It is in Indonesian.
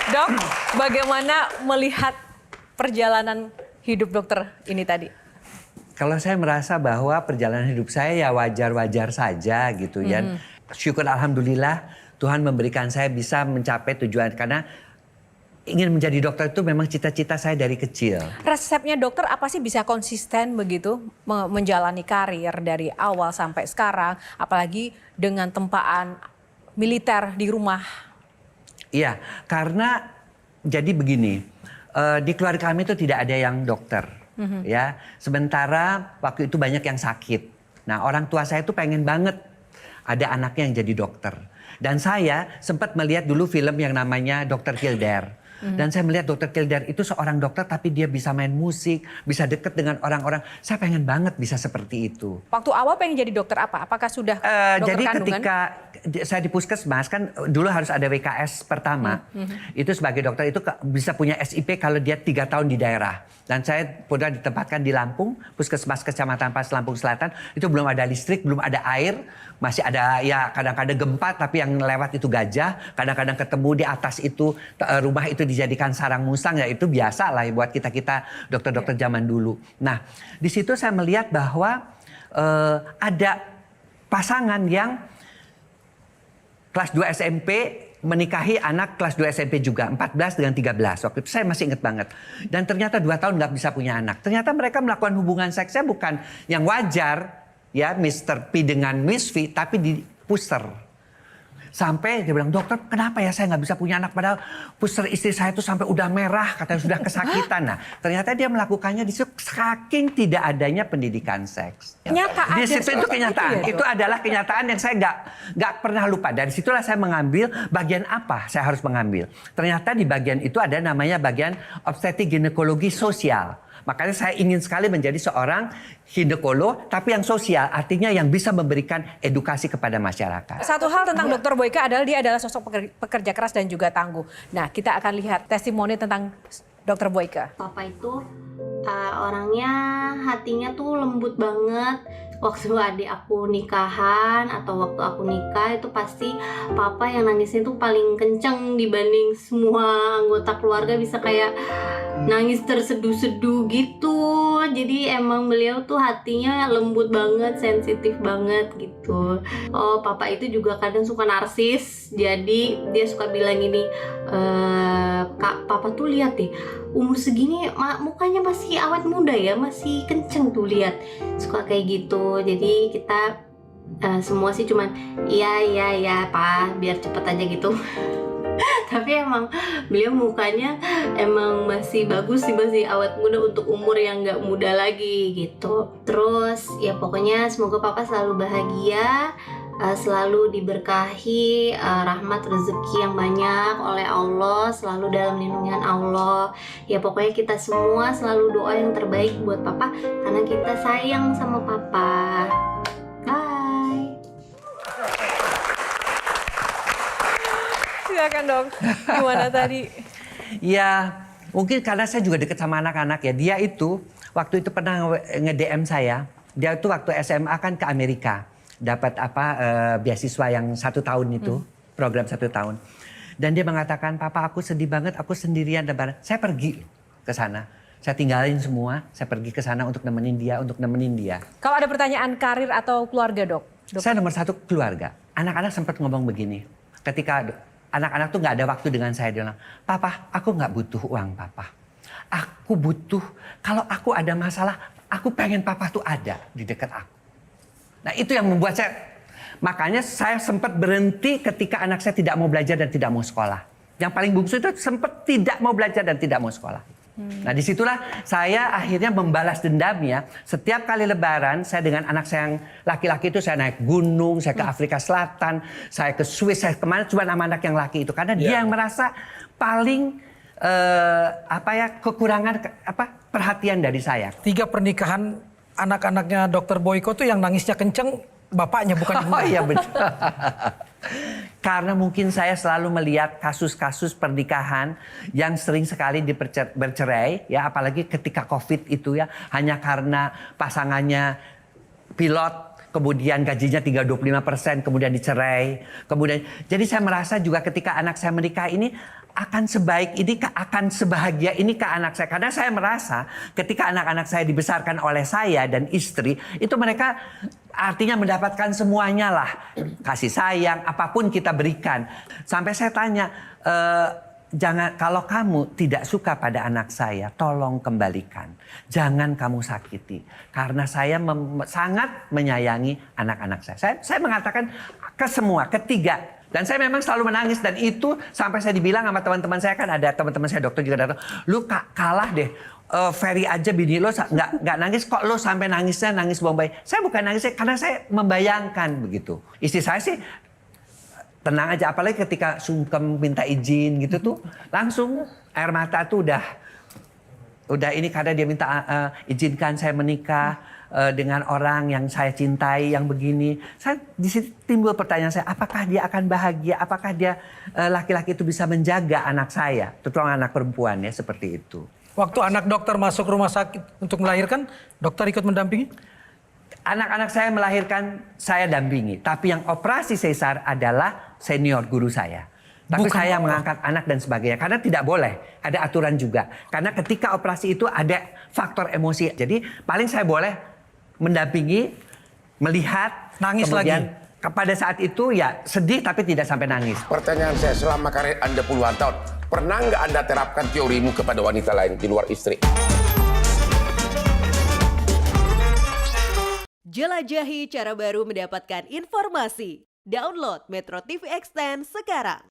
Dok, bagaimana melihat perjalanan hidup dokter ini tadi? Kalau saya merasa bahwa perjalanan hidup saya ya wajar-wajar saja gitu ya. Syukur alhamdulillah Tuhan memberikan saya bisa mencapai tujuan. Karena ingin menjadi dokter itu memang cita-cita saya dari kecil. Resepnya dokter apa sih bisa konsisten begitu menjalani karir dari awal sampai sekarang, apalagi dengan tempaan militer di rumah? Iya, karena jadi begini, di keluarga kami itu tidak ada yang dokter, ya. Sementara waktu itu banyak yang sakit. Nah, orang tua saya itu pengen banget ada anaknya yang jadi dokter. Dan saya sempat melihat dulu film yang namanya Dr. Kildare. Dan saya melihat Dr. Kildare itu seorang dokter tapi dia bisa main musik, bisa deket dengan orang-orang. Saya pengen banget bisa seperti itu. Waktu awal pengen jadi dokter apa? Apakah sudah dokter jadi kandungan? ketika saya di puskesmas kan dulu harus ada WKS pertama. Itu sebagai dokter itu bisa punya SIP kalau dia 3 tahun di daerah. Dan saya pernah ditempatkan di Lampung, puskesmas Kecamatan Pas Lampung Selatan. Itu belum ada listrik, belum ada air. Masih ada ya kadang-kadang gempa tapi yang lewat itu gajah. Kadang-kadang ketemu di atas itu rumah itu dijadikan sarang musang. Ya itu biasa lah buat kita-kita dokter-dokter zaman dulu. Nah di situ saya melihat bahwa ada pasangan yang kelas 2 SMP menikahi anak kelas 2 SMP juga, 14 dengan 13. Waktu itu saya masih ingat banget. Dan ternyata 2 tahun nggak bisa punya anak. Ternyata mereka melakukan hubungan seksnya bukan yang wajar, ya Mr. P dengan Miss V, tapi di puser. Sampai dia bilang, dokter kenapa ya saya nggak bisa punya anak? Padahal puser istri saya itu sampai udah merah, katanya sudah kesakitan. Nah ternyata dia melakukannya di situ saking tidak adanya pendidikan seks. Nyata Di ada situ itu kenyataan. Itu adalah kenyataan yang saya nggak pernah lupa. Dari situlah saya mengambil bagian apa saya harus mengambil. Ternyata di bagian itu ada namanya bagian obstetrik ginekologi sosial. Makanya saya ingin sekali menjadi seorang ginekolog, tapi yang sosial, artinya yang bisa memberikan edukasi kepada masyarakat. Satu hal tentang Dr. Boyka adalah dia adalah sosok pekerja keras dan juga tangguh. Nah, kita akan lihat testimoni tentang Dr. Boyka. Papa itu orangnya hatinya tuh lembut banget. Waktu adik aku nikahan atau waktu aku nikah itu pasti papa yang nangisnya tuh paling kenceng dibanding semua anggota keluarga, bisa kayak nangis terseduh-seduh gitu. Jadi emang beliau tuh hatinya lembut banget, sensitif banget gitu. Oh, papa itu juga kadang suka narsis. Jadi dia suka bilang gini, Kak, papa tuh lihat deh, umur segini mukanya masih awet muda ya, masih kenceng tuh lihat. Suka kayak gitu. Jadi kita semua sih cuman iya pak, biar cepet aja gitu. Tapi emang beliau mukanya emang masih bagus sih, masih awet muda untuk umur yang nggak muda lagi gitu. Terus ya pokoknya semoga papa selalu bahagia, selalu diberkahi rahmat rezeki yang banyak oleh Allah, selalu dalam lindungan Allah. Ya pokoknya kita semua selalu doa yang terbaik buat papa karena kita sayang sama papa. Bye. Silakan dong, gimana tadi? Ya mungkin karena saya juga dekat sama anak-anak ya. Dia itu waktu itu pernah nge-DM saya. Dia itu waktu SMA kan ke Amerika. Dapat beasiswa yang 1 tahun itu, program 1 tahun. Dan dia mengatakan, papa aku sedih banget, aku sendirian. Saya pergi ke sana. Saya tinggalin semua, saya pergi ke sana untuk nemenin dia. Kalau ada pertanyaan karir atau keluarga dok? Saya nomor 1 keluarga. Anak-anak sempat ngomong begini, ketika anak-anak tuh nggak ada waktu dengan saya, dia bilang, papa aku nggak butuh uang papa. Aku butuh, kalau aku ada masalah, aku pengen papa tuh ada di dekat aku. Nah itu yang membuat saya, makanya saya sempat berhenti ketika anak saya tidak mau belajar dan tidak mau sekolah. Yang paling bungsu itu sempat tidak mau belajar dan tidak mau sekolah. Nah disitulah saya akhirnya membalas dendamnya. Setiap kali lebaran saya dengan anak saya yang laki-laki itu saya naik gunung, saya ke Afrika Selatan, saya ke Swiss, saya kemana cuma sama anak yang laki itu. Karena dia yang merasa paling kekurangan perhatian dari saya. 3 pernikahan anak-anaknya Dr. Boyko tuh yang nangisnya kenceng bapaknya bukan ibunya. Oh iya betul. Karena mungkin saya selalu melihat kasus-kasus pernikahan yang sering sekali bercerai ya, apalagi ketika COVID itu ya, hanya karena pasangannya pilot kemudian gajinya tinggal 25%, kemudian dicerai. Kemudian jadi saya merasa juga ketika anak saya menikah ini akan sebaik ini, akan sebahagia ini ke anak saya. Karena saya merasa ketika anak-anak saya dibesarkan oleh saya dan istri, itu mereka artinya mendapatkan semuanya lah. Kasih sayang, apapun kita berikan. Sampai saya tanya, jangan, kalau kamu tidak suka pada anak saya, tolong kembalikan. Jangan kamu sakiti. Karena saya sangat menyayangi anak-anak saya. Saya mengatakan ke semua, ketiga. Dan saya memang selalu menangis. Dan itu sampai saya dibilang sama teman-teman saya, kan ada teman-teman saya dokter juga datang. Lu kalah deh. Ferry aja bini lo nggak nangis, kok lo sampai nangisnya nangis bombay. Saya bukan nangis karena saya membayangkan begitu. Istri saya sih tenang aja, apalagi ketika sungkem minta izin gitu tuh langsung air mata tuh udah ini karena dia minta izinkan saya menikah dengan orang yang saya cintai yang begini. Saya di sini timbul pertanyaan saya, apakah dia akan bahagia? Apakah dia laki-laki itu bisa menjaga anak saya, terutama anak perempuan ya seperti itu. Waktu anak dokter masuk rumah sakit untuk melahirkan, dokter ikut mendampingi? Anak-anak saya melahirkan, saya dampingi. Tapi yang operasi sesar adalah senior guru saya. Tapi saya mengangkat anak dan sebagainya. Karena tidak boleh, ada aturan juga. Karena ketika operasi itu ada faktor emosi. Jadi paling saya boleh mendampingi, melihat. Nangis kemudian, lagi? Pada saat itu ya sedih tapi tidak sampai nangis. Pertanyaan saya, selama karir Anda puluhan tahun, pernah nggak Anda terapkan teorimu kepada wanita lain di luar istri? Jelajahi cara baru mendapatkan informasi. Download Metro TV Extend sekarang.